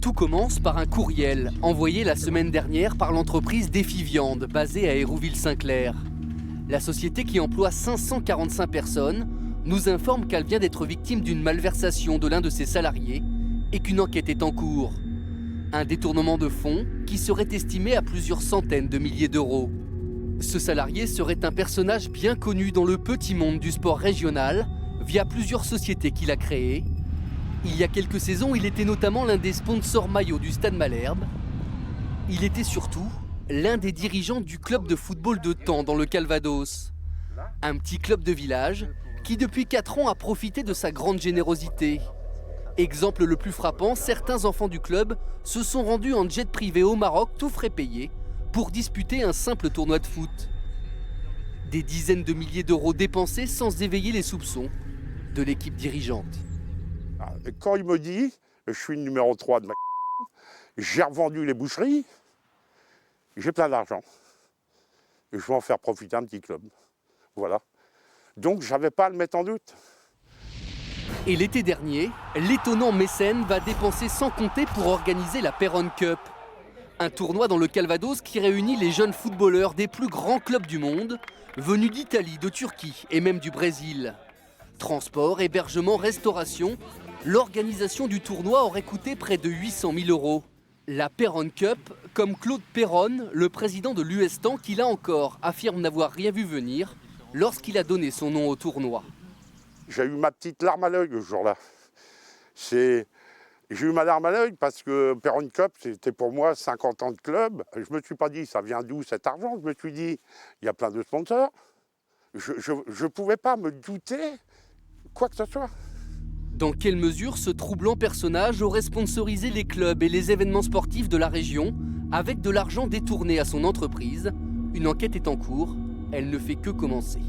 Tout commence par un courriel envoyé la semaine dernière par l'entreprise Défi Viande, basée à Hérouville-Saint-Clair. La société qui emploie 545 personnes nous informe qu'elle vient d'être victime d'une malversation de l'un de ses salariés et qu'une enquête est en cours. Un détournement de fonds qui serait estimé à plusieurs centaines de milliers d'euros. Ce salarié serait un personnage bien connu dans le petit monde du sport régional via plusieurs sociétés qu'il a créées. Il y a quelques saisons, il était notamment l'un des sponsors maillots du Stade Malherbe. Il était surtout l'un des dirigeants du club de football de Thaon dans le Calvados. Un petit club de village qui depuis 4 ans a profité de sa grande générosité. Exemple le plus frappant, certains enfants du club se sont rendus en jet privé au Maroc, tout frais payés, pour disputer un simple tournoi de foot. Des dizaines de milliers d'euros dépensés sans éveiller les soupçons de l'équipe dirigeante. Quand il me dit, je suis le numéro 3 de ma... J'ai revendu les boucheries, j'ai plein d'argent. Et je vais en faire profiter un petit club. Voilà. Donc je n'avais pas à le mettre en doute. Et l'été dernier, l'étonnant mécène va dépenser sans compter pour organiser la Perron Cup. Un tournoi dans le Calvados qui réunit les jeunes footballeurs des plus grands clubs du monde, venus d'Italie, de Turquie et même du Brésil. Transport, hébergement, restauration, l'organisation du tournoi aurait coûté près de 800 000 euros. La Perron Cup, comme Claude Perron, le président de l'US Thaon, qui là encore affirme n'avoir rien vu venir lorsqu'il a donné son nom au tournoi. J'ai eu ma petite larme à l'œil ce jour-là. J'ai eu ma larme à l'œil parce que Perron Cup, c'était pour moi 50 ans de club. Je ne me suis pas dit, ça vient d'où cet argent? Je me suis dit, il y a plein de sponsors. Je ne pouvais pas me douter quoi que ce soit. Dans quelle mesure ce troublant personnage aurait sponsorisé les clubs et les événements sportifs de la région avec de l'argent détourné à son entreprise? Une enquête est en cours, elle ne fait que commencer.